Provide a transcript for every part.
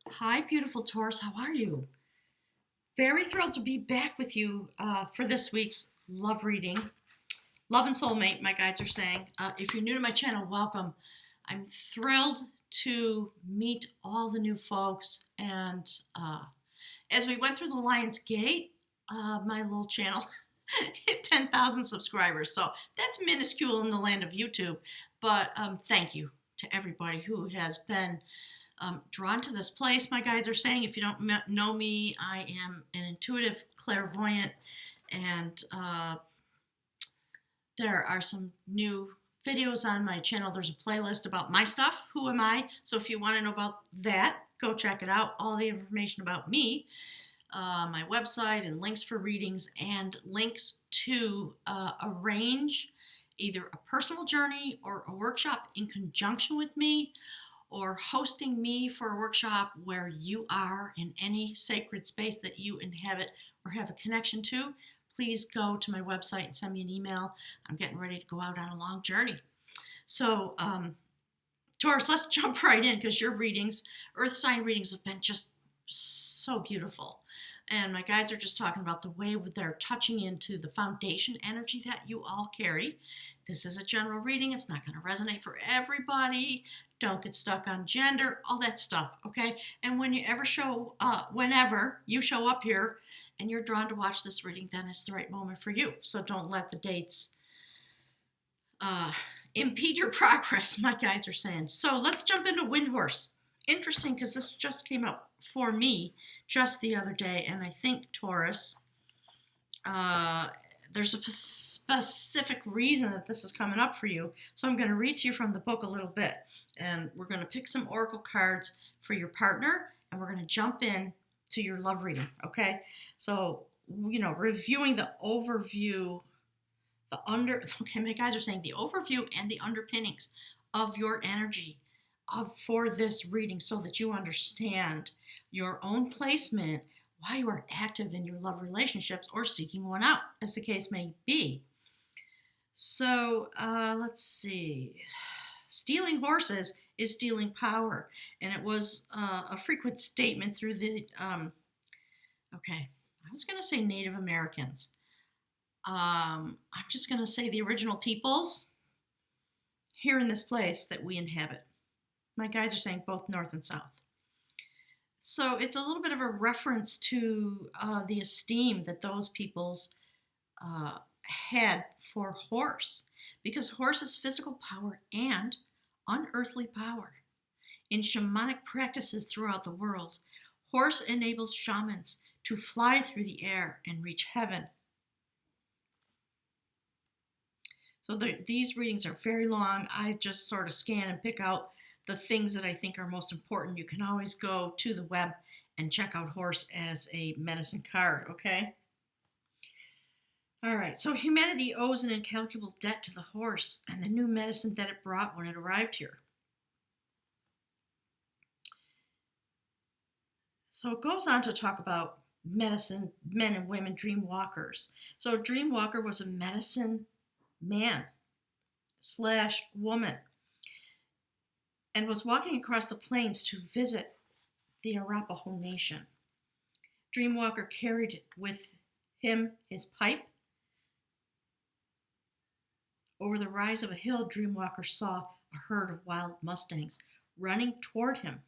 Hi, beautiful Taurus. How are you? Very thrilled to be back with you for this week's love reading. Love and soulmate, my guides are saying. If you're new to my channel, welcome. I'm thrilled to meet all the new folks. And as we went through the Lion's Gate, my little channel hit 10,000 subscribers. So that's minuscule in the land of YouTube. But thank you to everybody who has been drawn to this place. My guides are saying, if you don't know me, I am an intuitive clairvoyant, and there are some new videos on my channel. There's a playlist about my stuff, who am I. So if you want to know about that, go check it out. All the information about me, my website, and links for readings, and links to arrange either a personal journey or a workshop in conjunction with me, or hosting me for a workshop where you are in any sacred space that you inhabit or have a connection to. Please go to my website and send me an email. I'm getting ready to go out on a long journey. So, Taurus, let's jump right in, because your readings, earth sign readings, have been just so beautiful. And my guides are just talking about the way they're touching into the foundation energy that you all carry. This is a general reading. It's not going to resonate for everybody. Don't get stuck on gender, all that stuff, okay? And whenever you show up here and you're drawn to watch this reading, then it's the right moment for you. So don't let the dates impede your progress, my guides are saying. So let's jump into Wind Horse. Interesting, because this just came up for me just the other day, and I think, Taurus, there's a specific reason that this is coming up for you. So I'm going to read to you from the book a little bit, and we're going to pick some oracle cards for your partner, and we're going to jump in to your love reading, okay? So, reviewing the overview, okay, my guys are saying the overview and the underpinnings of your energy for this reading, so that you understand your own placement, why you are active in your love relationships or seeking one out, as the case may be. So let's see. Stealing horses is stealing power, and it was a frequent statement through the okay, I was going to say Native Americans. I'm just going to say the original peoples here in this place that we inhabit. My guides are saying both north and south. So it's a little bit of a reference to the esteem that those peoples had for horse, because horse is physical power and unearthly power. In shamanic practices throughout the world, horse enables shamans to fly through the air and reach heaven. So these readings are very long. I just sort of scan and pick out the things that I think are most important. You can always go to the web and check out horse as a medicine card, okay? All right, so humanity owes an incalculable debt to the horse and the new medicine that it brought when it arrived here. So it goes on to talk about medicine, men and women, dream walkers. So a dream walker was a medicine man / woman, and was walking across the plains to visit the Arapaho Nation. Dreamwalker carried with him his pipe. Over the rise of a hill, Dreamwalker saw a herd of wild mustangs running toward him.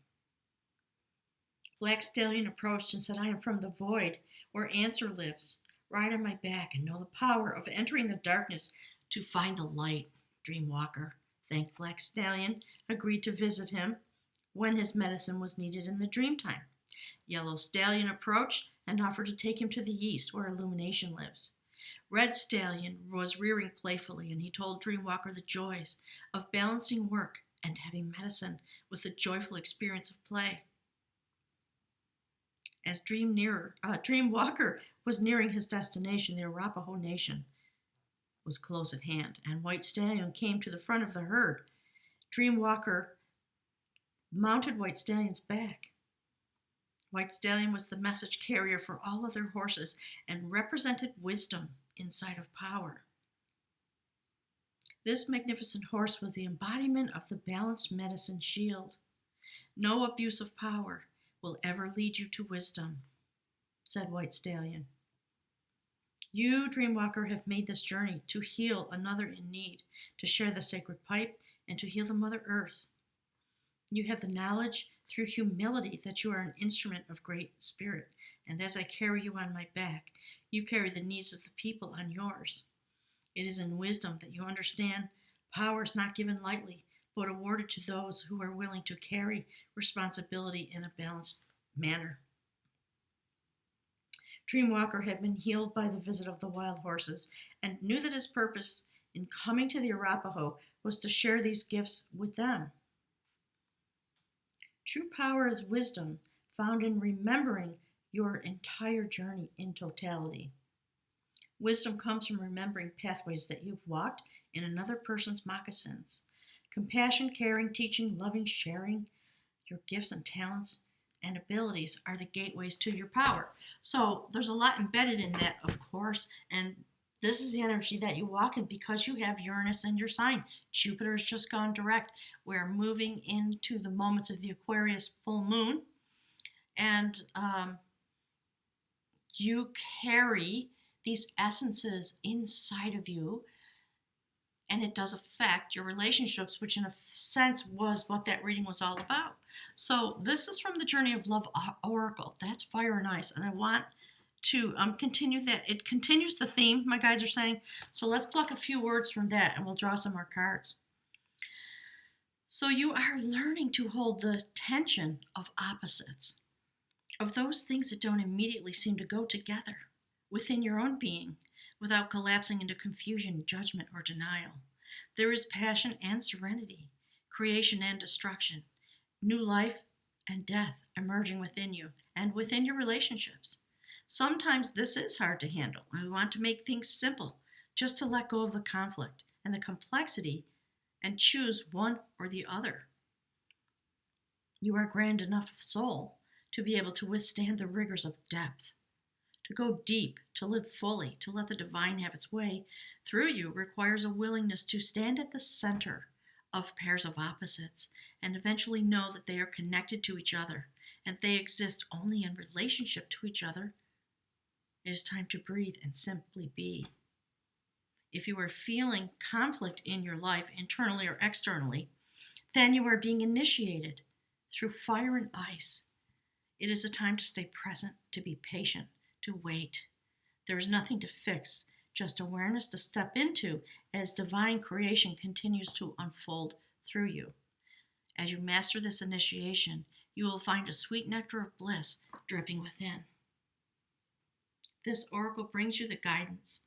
Black Stallion approached and said, "I am from the void, where Answer lives. Ride on my back and know the power of entering the darkness to find the light." Dreamwalker thanked Black Stallion, agreed to visit him when his medicine was needed in the dream time. Yellow Stallion approached and offered to take him to the east, where Illumination lives. Red Stallion was rearing playfully, and he told Dreamwalker the joys of balancing work and having medicine with the joyful experience of play. As Dreamwalker was nearing his destination, the Arapaho Nation was close at hand, and White Stallion came to the front of the herd. Dreamwalker mounted White Stallion's back. White Stallion was the message carrier for all other horses and represented wisdom inside of power. This magnificent horse was the embodiment of the balanced medicine shield. No abuse of power will ever lead you to wisdom, said White Stallion. You, Dreamwalker, have made this journey to heal another in need, to share the sacred pipe, and to heal the Mother Earth. You have the knowledge through humility that you are an instrument of great spirit, and as I carry you on my back, you carry the needs of the people on yours. It is in wisdom that you understand power is not given lightly, but awarded to those who are willing to carry responsibility in a balanced manner. Dreamwalker had been healed by the visit of the wild horses and knew that his purpose in coming to the Arapaho was to share these gifts with them. True power is wisdom found in remembering your entire journey in totality. Wisdom comes from remembering pathways that you've walked in another person's moccasins. Compassion, caring, teaching, loving, sharing your gifts and talents and abilities are the gateways to your power. So there's a lot embedded in that, of course, and this is the energy that you walk in because you have Uranus in your sign. Jupiter has just gone direct. We're moving into the moments of the Aquarius full moon, and you carry these essences inside of you, and it does affect your relationships, which in a sense was what that reading was all about. So this is from the Journey of Love Oracle. That's fire and ice, and I want to continue that. It continues the theme, my guides are saying. So let's pluck a few words from that, and we'll draw some more cards. So you are learning to hold the tension of opposites, of those things that don't immediately seem to go together within your own being, without collapsing into confusion, judgment, or denial. There is passion and serenity, creation and destruction, new life and death emerging within you and within your relationships. Sometimes this is hard to handle, and we want to make things simple, just to let go of the conflict and the complexity and choose one or the other. You are grand enough of soul to be able to withstand the rigors of depth. To go deep, to live fully, to let the divine have its way through you requires a willingness to stand at the center of pairs of opposites and eventually know that they are connected to each other and they exist only in relationship to each other. It is time to breathe and simply be. If you are feeling conflict in your life, internally or externally, then you are being initiated through fire and ice. It is a time to stay present, to be patient, to wait. There is nothing to fix, just awareness to step into as divine creation continues to unfold through you. As you master this initiation, you will find a sweet nectar of bliss dripping within. This oracle brings you the guidance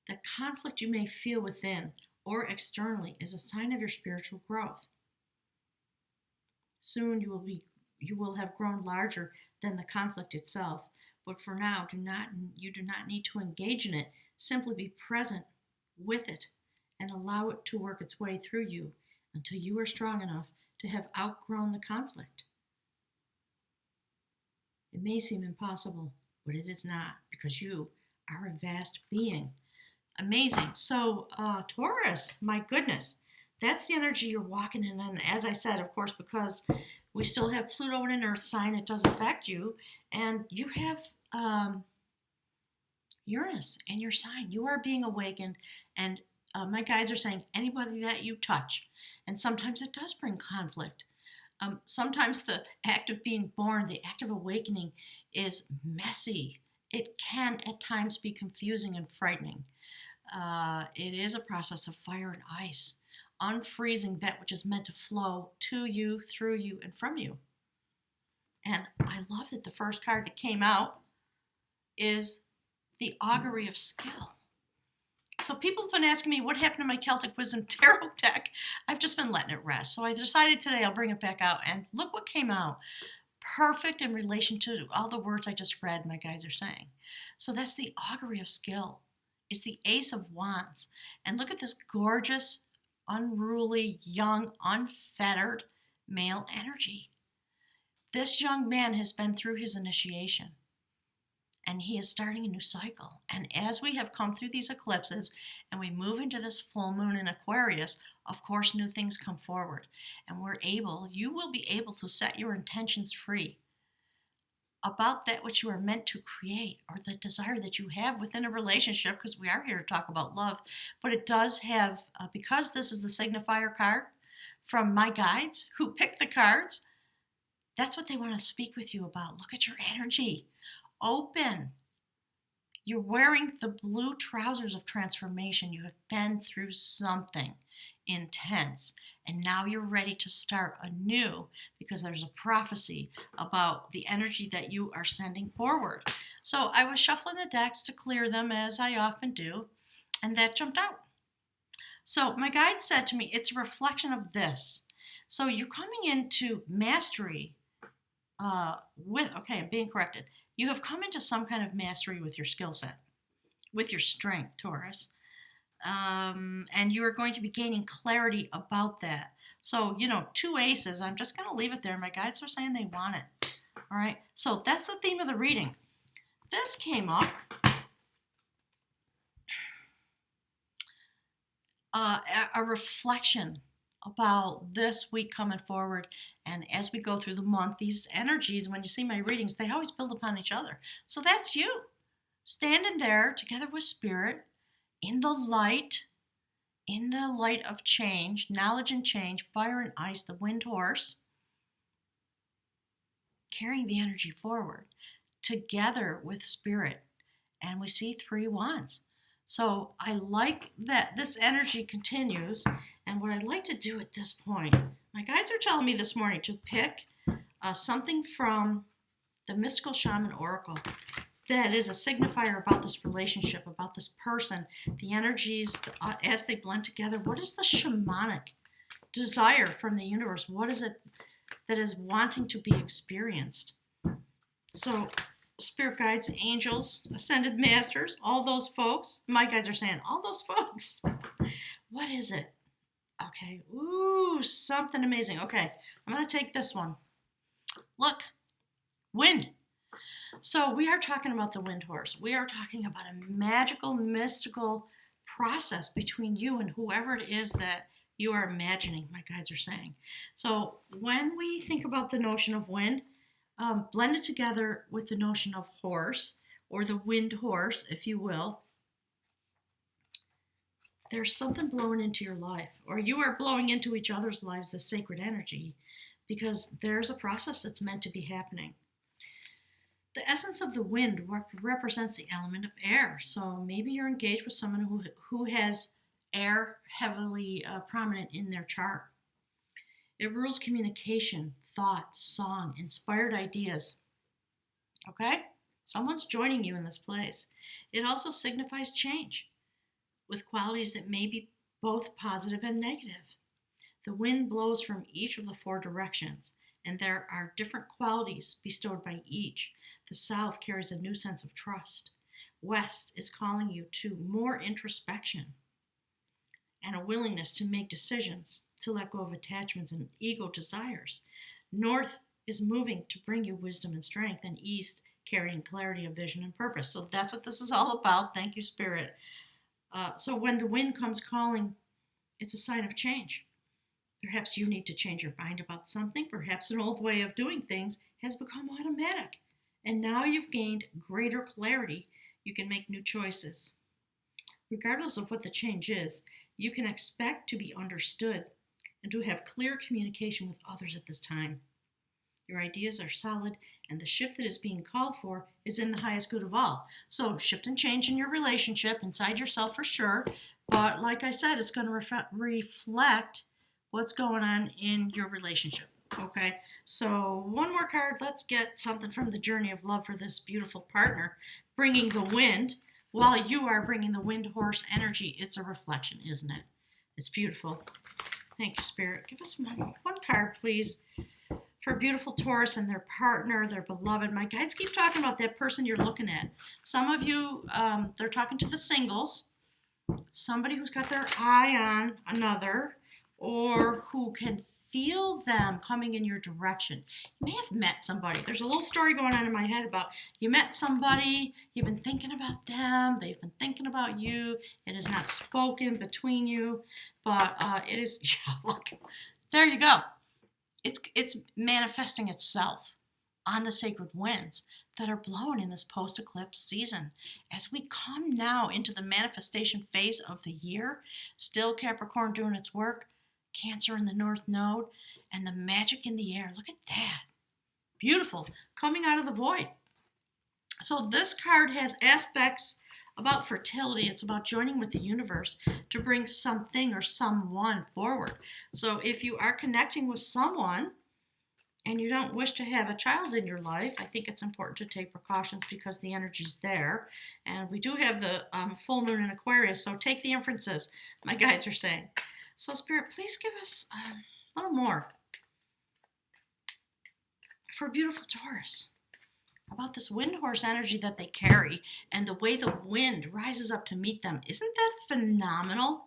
that conflict you may feel within or externally is a sign of your spiritual growth. Soon you will have grown larger than the conflict itself, but for now, you do not need to engage in it. Simply be present with it and allow it to work its way through you until you are strong enough to have outgrown the conflict. It may seem impossible, but it is not, because you are a vast being. Amazing. So, Taurus, my goodness, that's the energy you're walking in. And as I said, of course, because we still have Pluto in an earth sign, it does affect you. And you have Uranus in your sign. You are being awakened. And my guides are saying anybody that you touch. And sometimes it does bring conflict. Sometimes the act of being born, the act of awakening, is messy. It can at times be confusing and frightening. It is a process of fire and ice, unfreezing that which is meant to flow to you, through you, and from you. And I love that the first card that came out is the Augury of Skill. So people have been asking me what happened to my Celtic Wisdom Tarot deck. I've just been letting it rest. So I decided today I'll bring it back out, and look what came out. Perfect in relation to all the words I just read, my guides are saying. So that's the Augury of Skill. It's the Ace of Wands. And look at this gorgeous, unruly, young, unfettered male energy. This young man has been through his initiation, and he is starting a new cycle. And as we have come through these eclipses and we move into this full moon in Aquarius, of course, new things come forward. And you will be able to set your intentions free about that which you are meant to create, or the desire that you have within a relationship, because we are here to talk about love. But it does have, because this is the signifier card from my guides who pick the cards, that's what they want to speak with you about. Look at your energy. Open. You're wearing the blue trousers of transformation. You have been through something intense, and now you're ready to start anew, because there's a prophecy about the energy that you are sending forward. So I was shuffling the decks to clear them, as I often do, and that jumped out. So my guide said to me, it's a reflection of this. So you're coming into mastery I'm being corrected. You have come into some kind of mastery with your skill set, with your strength, Taurus. And you are going to be gaining clarity about that. So, 2 aces, I'm just going to leave it there. My guides are saying they want it. All right. So that's the theme of the reading. This came up. A reflection about this week coming forward. And as we go through the month, these energies, when you see my readings, they always build upon each other. So that's you standing there together with Spirit in the light of change, knowledge and change, fire and ice, the wind horse, carrying the energy forward together with Spirit. And we see 3 wands. So I like that this energy continues. And what I'd like to do at this point, my guides are telling me this morning to pick something from the Mystical Shaman Oracle that is a signifier about this relationship, about this person, the energies as they blend together. What is the shamanic desire from the universe? What is it that is wanting to be experienced? So spirit guides, angels, ascended masters, all those folks. My guides are saying, all those folks. What is it? Okay. Ooh, something amazing. Okay, I'm going to take this one. Look, wind. So we are talking about the wind horse. We are talking about a magical, mystical process between you and whoever it is that you are imagining, my guides are saying. So when we think about the notion of wind, blended together with the notion of horse, or the wind horse, if you will, there's something blowing into your life, or you are blowing into each other's lives, the sacred energy, because there's a process that's meant to be happening. The essence of the wind represents the element of air. So maybe you're engaged with someone who has air heavily prominent in their chart. It rules communication, thought, song, inspired ideas. Okay? Someone's joining you in this place. It also signifies change with qualities that may be both positive and negative. The wind blows from each of the 4 directions, and there are different qualities bestowed by each. The south carries a new sense of trust. West is calling you to more introspection and a willingness to make decisions, to let go of attachments and ego desires. North is moving to bring you wisdom and strength, and east carrying clarity of vision and purpose. So that's what this is all about. Thank you, Spirit. So when the wind comes calling, it's a sign of change. Perhaps you need to change your mind about something. Perhaps an old way of doing things has become automatic. And now you've gained greater clarity. You can make new choices. Regardless of what the change is, you can expect to be understood and to have clear communication with others at this time. Your ideas are solid, and the shift that is being called for is in the highest good of all. So shift and change in your relationship, inside yourself for sure. But like I said, it's going to reflect what's going on in your relationship. Okay, so one more card. Let's get something from the journey of love for this beautiful partner, bringing the wind. While you are bringing the wind horse energy, it's a reflection, isn't it? It's beautiful. Thank you, Spirit. Give us one card, please, for beautiful Taurus and their partner, their beloved. My guides keep talking about that person you're looking at. Some of you, they're talking to the singles, somebody who's got their eye on another, or who can feel them coming in your direction. You may have met somebody. There's a little story going on in my head about you met somebody, you've been thinking about them, they've been thinking about you. It is not spoken between you, but it is, yeah, look, there you go. It's manifesting itself. on the sacred winds that are blowing in this post-eclipse season. As we come now into the manifestation phase of the year, still Capricorn doing its work, Cancer in the North Node, and the magic in the air. Look at that. Beautiful. Coming out of the void. So this card has aspects about fertility. It's about joining with the universe to bring something or someone forward. So if you are connecting with someone and you don't wish to have a child in your life, I think it's important to take precautions because the energy's there. And we do have the full moon in Aquarius, so take the inferences, my guides are saying. So Spirit, please give us a little more for beautiful Taurus about this wind horse energy that they carry and the way the wind rises up to meet them. Isn't that phenomenal?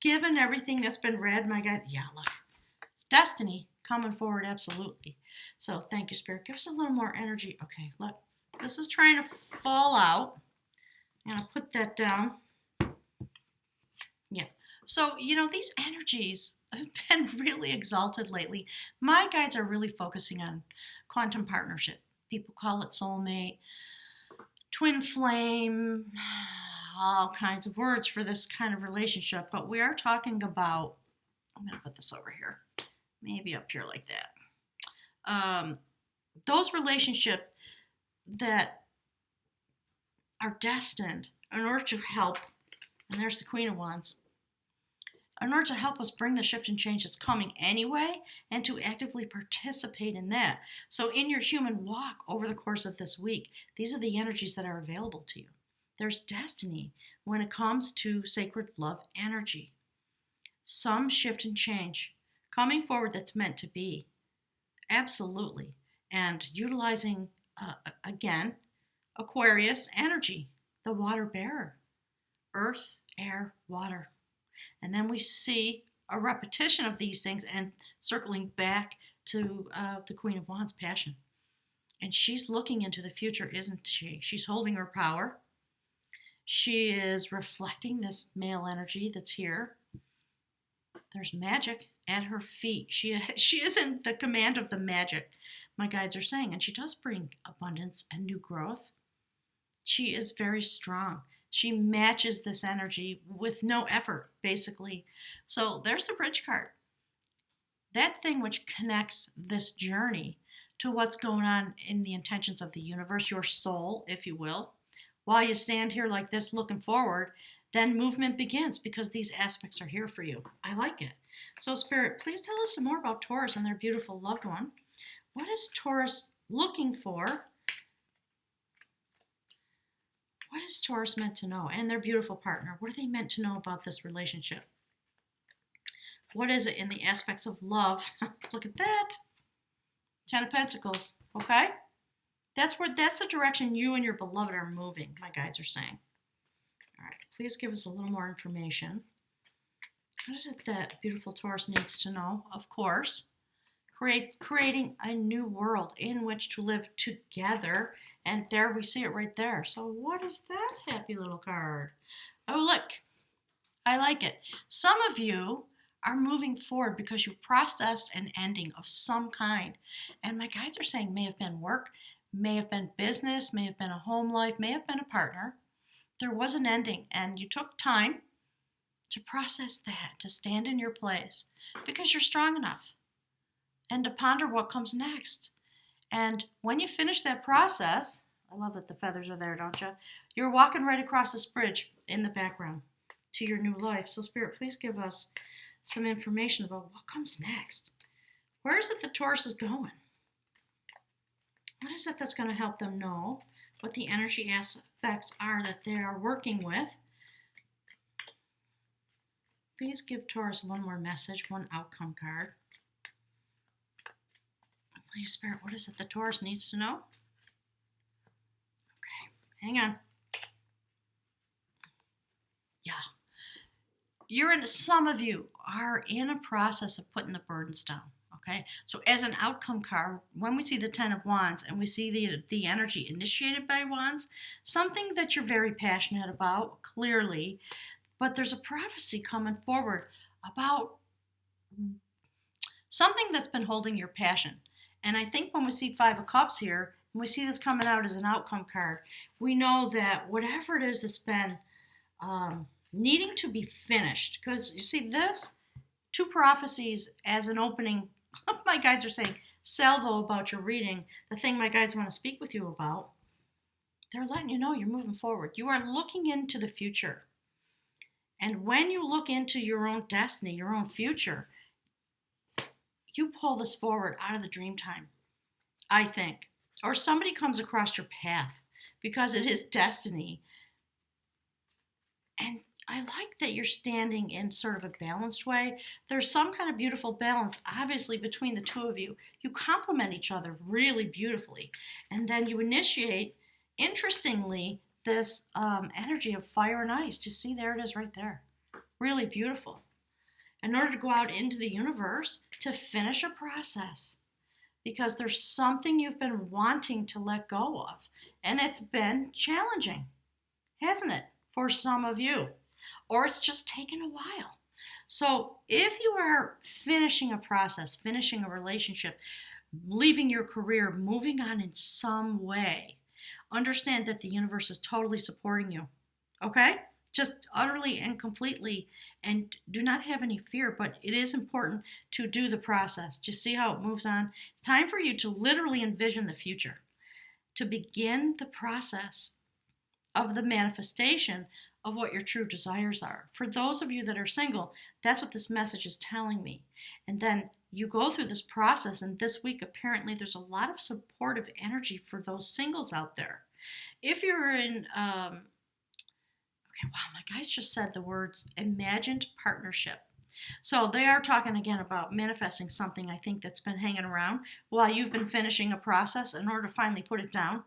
Given everything that's been read, my guy, yeah, look, it's destiny coming forward, absolutely. So thank you, Spirit. Give us a little more energy. Okay, look, this is trying to fall out. I'm going to put that down. Yeah. So, these energies have been really exalted lately. My guides are really focusing on quantum partnership. People call it soulmate, twin flame, all kinds of words for this kind of relationship. But we are talking about, I'm going to put this over here, maybe up here like that. Those relationships that are destined in order to help, and there's the Queen of Wands, in order to help us bring the shift and change that's coming anyway, and to actively participate in that. So in your human walk over the course of this week, these are the energies that are available to you. There's destiny when it comes to sacred love energy. Some shift and change coming forward that's meant to be. Absolutely. And utilizing, again, Aquarius energy, the water bearer. Earth, air, water. And then we see a repetition of these things and circling back to the Queen of Wands passion. And she's looking into the future, isn't she? She's holding her power. She is reflecting this male energy that's here. There's magic at her feet. She is in the command of the magic, my guides are saying. And she does bring abundance and new growth. She is very strong. She matches this energy with no effort, basically. So there's the bridge card. That thing which connects this journey to what's going on in the intentions of the universe, your soul, if you will. While you stand here like this looking forward, then movement begins because these aspects are here for you. I like it. So Spirit, please tell us some more about Taurus and their beautiful loved one. What is Taurus looking for? What is Taurus meant to know? And their beautiful partner. What are they meant to know about this relationship? What is it in the aspects of love? Look at that. 10 of Pentacles. Okay? That's the direction you and your beloved are moving, my guides are saying. All right. Please give us a little more information. What is it that beautiful Taurus needs to know? Of course, creating a new world in which to live together. And there we see it right there. So what is that happy little card? Oh, look. I like it. Some of you are moving forward because you've processed an ending of some kind. And my guides are saying may have been work, may have been business, may have been a home life, may have been a partner. There was an ending and you took time to process that, to stand in your place because you're strong enough and to ponder what comes next. And when you finish that process, I love that the feathers are there, don't you? You're walking right across this bridge in the background to your new life. So Spirit, please give us some information about what comes next. Where is it that Taurus is going? What is it that's going to help them know what the energy aspects are that they are working with? Please give Taurus one more message, one outcome card. Please, Spirit, what is it that Taurus needs to know? Okay, hang on. Yeah. Some of you are in a process of putting the burdens down. Okay, so as an outcome card, when we see the 10 of Wands and we see the energy initiated by Wands, something that you're very passionate about, clearly, but there's a prophecy coming forward about something that's been holding your passion. And I think when we see Five of Cups here, and we see this coming out as an outcome card, we know that whatever it is that's been needing to be finished, because you see this, two prophecies as an opening, my guides are saying, salvo about your reading, the thing my guides want to speak with you about, they're letting you know you're moving forward. You are looking into the future. And when you look into your own destiny, your own future, you pull this forward out of the dream time, I think. Or somebody comes across your path because it is destiny. And I like that you're standing in sort of a balanced way. There's some kind of beautiful balance, obviously, between the two of you. You complement each other really beautifully. And then you initiate, interestingly, this energy of fire and ice. You see, there it is right there. Really beautiful. In order to go out into the universe to finish a process, because there's something you've been wanting to let go of, and it's been challenging, hasn't it, for some of you? Or it's just taken a while. So if you are finishing a process, finishing a relationship, leaving your career, moving on in some way, understand that the universe is totally supporting you. Okay? Just utterly and completely, and do not have any fear, but it is important to do the process. Do you see how it moves on? It's time for you to literally envision the future, to begin the process of the manifestation of what your true desires are. For those of you that are single, that's what this message is telling me. And then you go through this process, and this week apparently there's a lot of supportive energy for those singles out there. If you're in okay, wow, my guys just said the words imagined partnership. So they are talking again about manifesting something, I think, that's been hanging around while you've been finishing a process in order to finally put it down.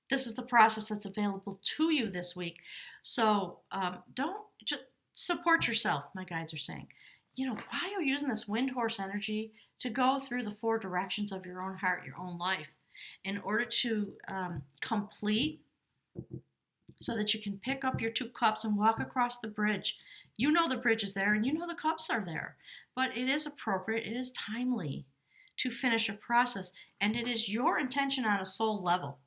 This is the process that's available to you this week. So don't just support yourself, my guides are saying. You know, why are you using this wind horse energy to go through the four directions of your own heart, your own life, in order to complete, so that you can pick up your two cups and walk across the bridge. You know the bridge is there, and you know the cups are there. But it is appropriate, it is timely to finish a process, and it is your intention on a soul level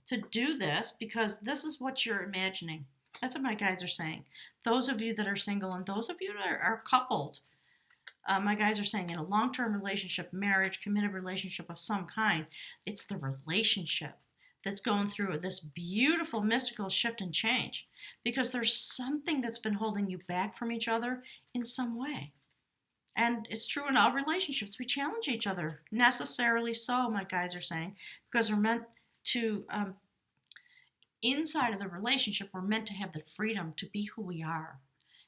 to do this, because this is what you're imagining. That's what my guides are saying. Those of you that are single and those of you that are coupled, my guides are saying in a long-term relationship, marriage, committed relationship of some kind, it's the relationship that's going through this beautiful mystical shift and change, because there's something that's been holding you back from each other in some way. And it's true in all relationships. We challenge each other, necessarily so, my guides are saying, because we're meant to, inside of the relationship, we're meant to have the freedom to be who we are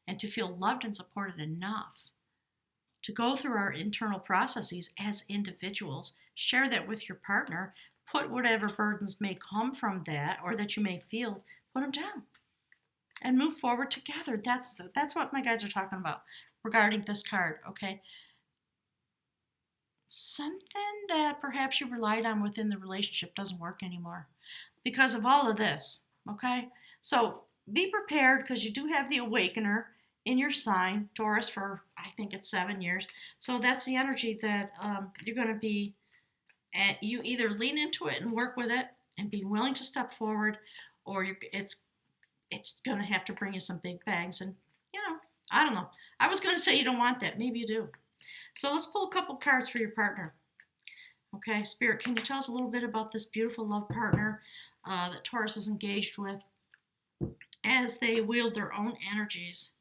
and to feel loved and supported enough to go through our internal processes as individuals, share that with your partner, put whatever burdens may come from that or that you may feel, put them down and move forward together. That's what my guides are talking about regarding this card, okay? Something that perhaps you relied on within the relationship doesn't work anymore because of all of this, okay? So be prepared, because you do have the awakener in your sign, Taurus, for I think it's 7 years. So that's the energy that you're going to be, you either lean into it and work with it and be willing to step forward, or it's going to have to bring you some big bags. And, you know, I don't know. I was going to say you don't want that. Maybe you do. So let's pull a couple cards for your partner. Okay, Spirit, can you tell us a little bit about this beautiful love partner that Taurus is engaged with as they wield their own energies?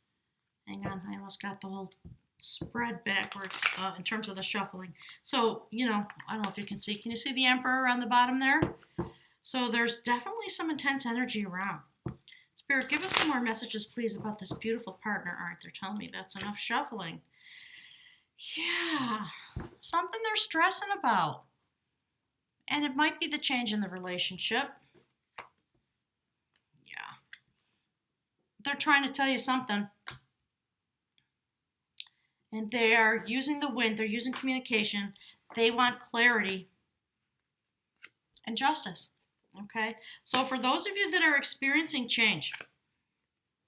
Hang on, I almost got the whole spread backwards in terms of the shuffling. So, you know, I don't know if you can see. Can you see the Emperor on the bottom there? So there's definitely some intense energy around. Spirit, give us some more messages, please, about this beautiful partner. All right, they're telling me that's enough shuffling. Yeah, something they're stressing about. And it might be the change in the relationship. Yeah. They're trying to tell you something. And they are using the wind. They're using communication. They want clarity and justice. Okay? So for those of you that are experiencing change,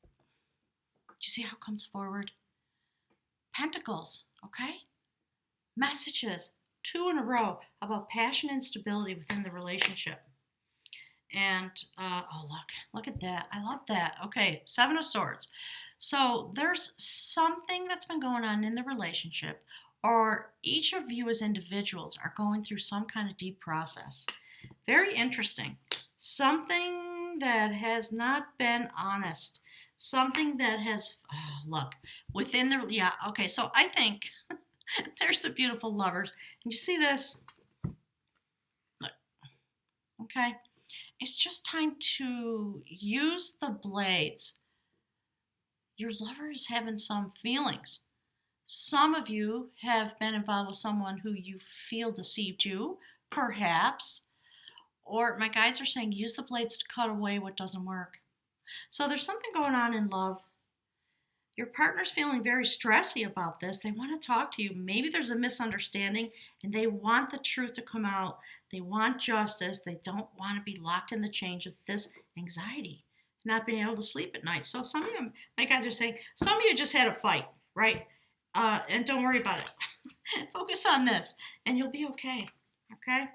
do you see how it comes forward? Pentacles. Okay? Messages. 2 in a row about passion and stability within the relationship. And oh, look at that. I love that. Okay, 7 of Swords. So there's something that's been going on in the relationship, or each of you as individuals are going through some kind of deep process. Very interesting. Something that has not been honest. Something that has, look, within the, yeah, okay, so I think there's the beautiful lovers. And you see this? Look, okay. It's just time to use the blades. Your lover is having some feelings. Some of you have been involved with someone who you feel deceived you, perhaps. Or my guides are saying use the blades to cut away what doesn't work. So there's something going on in love. Your partner's feeling very stressy about this. They want to talk to you. Maybe there's a misunderstanding and they want the truth to come out. They want justice. They don't want to be locked in the chains of this anxiety, not being able to sleep at night. So some of you, my guys are saying, some of you just had a fight, right? And don't worry about it. Focus on this and you'll be okay. Okay?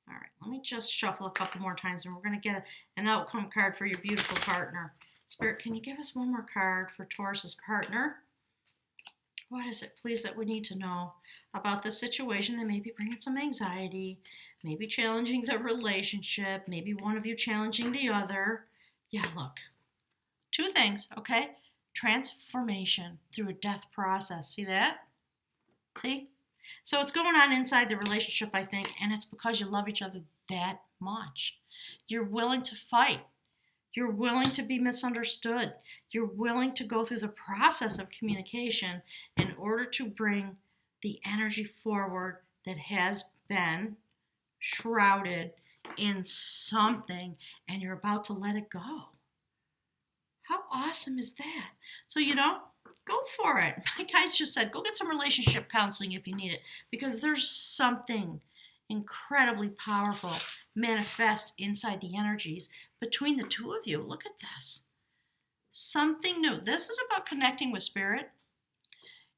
All right, let me just shuffle a couple more times and we're going to get an outcome card for your beautiful partner. Spirit, can you give us one more card for Taurus's partner? What is it, please, that we need to know about this situation that may be bringing some anxiety, maybe challenging the relationship, maybe one of you challenging the other? Yeah, look. 2 things, okay? Transformation through a death process. See that? See? So it's going on inside the relationship, I think, and it's because you love each other that much. You're willing to fight. You're willing to be misunderstood. You're willing to go through the process of communication in order to bring the energy forward that has been shrouded in something, and you're about to let it go. How awesome is that? So, go for it. My guys just said, go get some relationship counseling if you need it, because there's something incredibly powerful manifest inside the energies between the 2 of you. Look at this. Something new. This is about connecting with spirit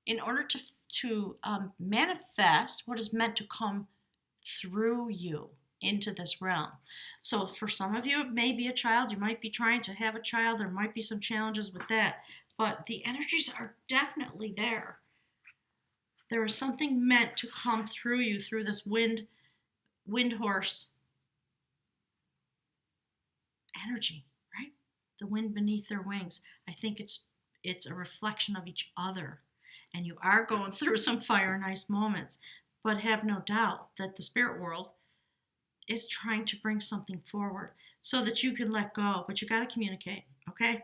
in order to manifest what is meant to come through you into this realm. So for some of you, it may be a child. You might be trying to have a child. There might be some challenges with that. But the energies are definitely there. There is something meant to come through you through this wind horse energy, right? The wind beneath their wings. I think it's a reflection of each other. And you are going through some fire and ice moments, but have no doubt that the spirit world is trying to bring something forward so that you can let go, but you got to communicate, okay?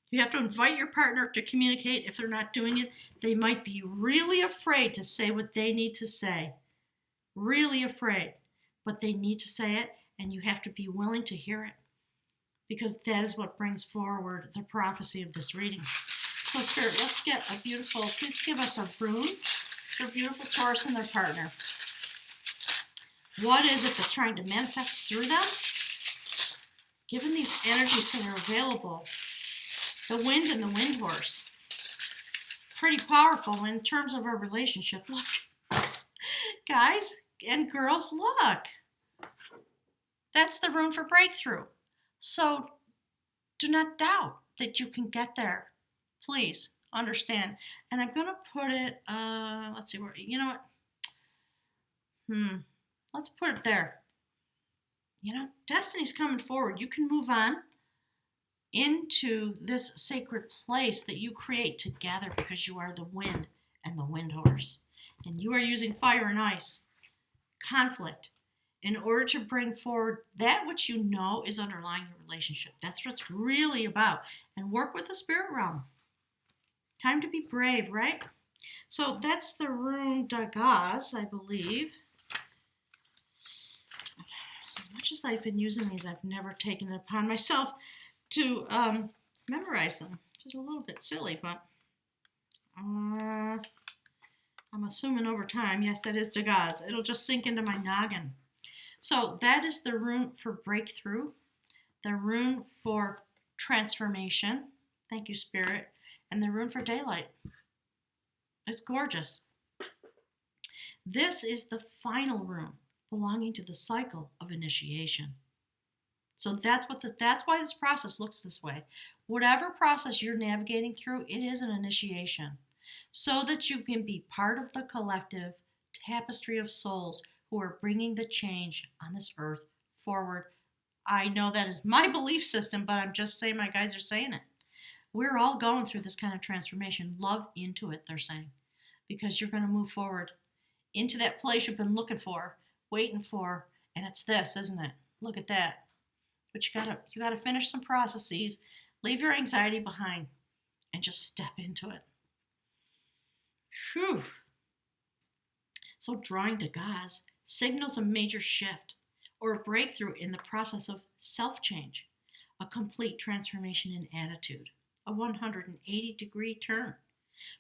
You have to invite your partner to communicate. If they're not doing it, they might be really afraid to say what they need to say. Really afraid. But they need to say it, and you have to be willing to hear it, because that is what brings forward the prophecy of this reading. So, Spirit, let's get please give us a rune for beautiful Taurus and their partner. What is it that's trying to manifest through them? Given these energies that are available, the wind and the wind horse, it's pretty powerful in terms of our relationship. Look, guys and girls, look. That's the rune for breakthrough. So do not doubt that you can get there. Please understand. And I'm going to put it, let's see, you know what? Let's put it there. Destiny's coming forward. You can move on into this sacred place that you create together, because you are the wind and the wind horse. And you are using fire and ice, conflict, in order to bring forward that which you know is underlying your relationship. That's what it's really about. And work with the spirit realm. Time to be brave, right? So that's the rune Dagaz, I believe. As much as I've been using these, I've never taken it upon myself to memorize them. It's a little bit silly, but I'm assuming over time, yes, that is Dagaz. It'll just sink into my noggin. So that is the rune for breakthrough, the rune for transformation. Thank you, Spirit. And the rune for daylight. It's gorgeous. This is the final room belonging to the cycle of initiation. So that's why this process looks this way. Whatever process you're navigating through, it is an initiation, so that you can be part of the collective tapestry of souls who are bringing the change on this earth forward. I know that is my belief system, but I'm just saying my guides are saying it. We're all going through this kind of transformation. Love into it, they're saying, because you're going to move forward into that place you've been looking for, waiting for, and it's this, isn't it? Look at that. But you gotta finish some processes, leave your anxiety behind, and just step into it. Whew. So drawing to Gaz signals a major shift or a breakthrough in the process of self-change, a complete transformation in attitude, a 180-degree turn.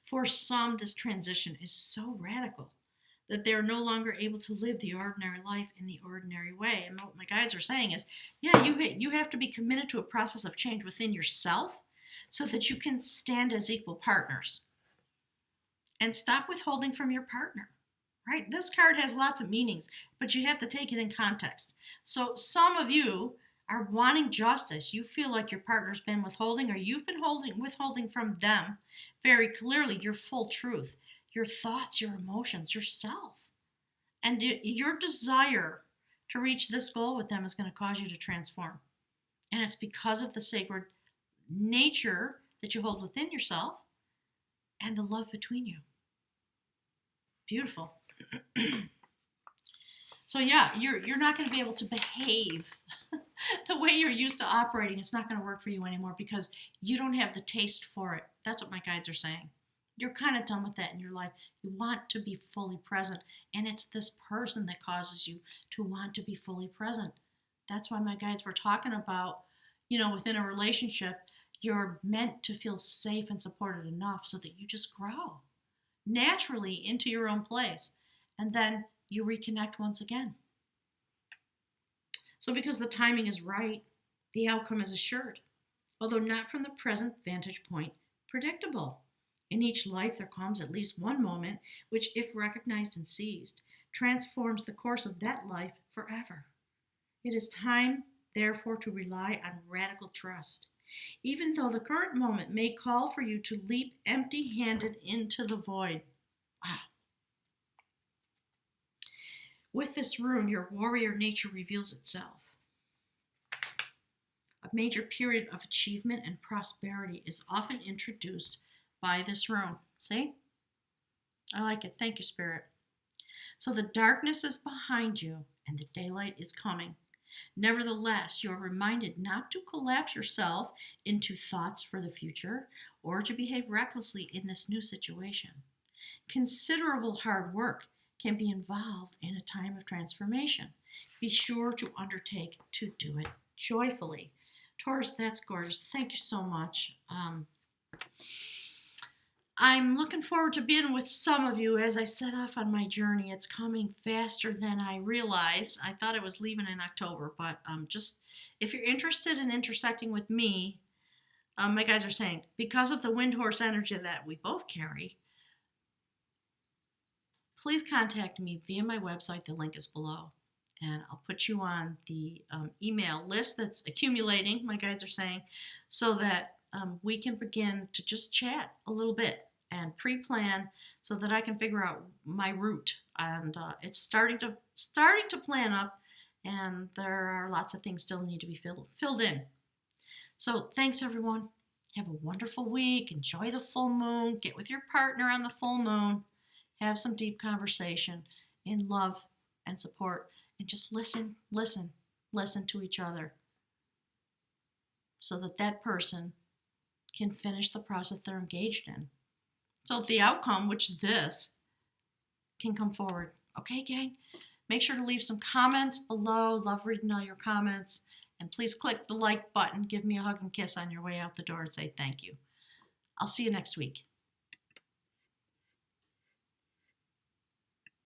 For some, this transition is so radical that they're no longer able to live the ordinary life in the ordinary way. And what my guides are saying is, yeah, you have to be committed to a process of change within yourself so that you can stand as equal partners. And stop withholding from your partner, right? This card has lots of meanings, but you have to take it in context. So some of you are wanting justice. You feel like your partner's been withholding, or you've been withholding from them very clearly your full truth, your thoughts, your emotions, yourself. And your desire to reach this goal with them is going to cause you to transform. And it's because of the sacred nature that you hold within yourself and the love between you. Beautiful. So yeah, you're not going to be able to behave the way you're used to operating. It's not going to work for you anymore because you don't have the taste for it. That's what my guides are saying. You're kind of done with that in your life. You want to be fully present. And it's this person that causes you to want to be fully present. That's why my guides were talking about, within a relationship, you're meant to feel safe and supported enough so that you just grow naturally into your own place. And then you reconnect once again. So because the timing is right, the outcome is assured, although not from the present vantage point predictable. In each life, there comes at least one moment which, if recognized and seized, transforms the course of that life forever. It is time, therefore, to rely on radical trust, even though the current moment may call for you to leap empty-handed into the void. Wow. With this rune, your warrior nature reveals itself. A major period of achievement and prosperity is often introduced by this rune. See? I like it. Thank you, Spirit. So the darkness is behind you and the daylight is coming. Nevertheless, you are reminded not to collapse yourself into thoughts for the future or to behave recklessly in this new situation. Considerable hard work can be involved in a time of transformation. Be sure to undertake to do it joyfully. Taurus, that's gorgeous. Thank you so much. I'm looking forward to being with some of you as I set off on my journey. It's coming faster than I realized. I thought I was leaving in October, but just if you're interested in intersecting with me, my guides are saying, because of the wind horse energy that we both carry, please contact me via my website. The link is below. And I'll put you on the email list that's accumulating, my guides are saying, so that we can begin to just chat a little bit and pre-plan so that I can figure out my route. And it's starting to plan up, and there are lots of things still need to be filled in. So thanks, everyone. Have a wonderful week. Enjoy the full moon. Get with your partner on the full moon. Have some deep conversation in love and support. And just listen to each other so that person can finish the process they're engaged in. So the outcome, which is this, can come forward. Okay, gang? Make sure to leave some comments below. Love reading all your comments. And please click the like button. Give me a hug and kiss on your way out the door and say thank you. I'll see you next week.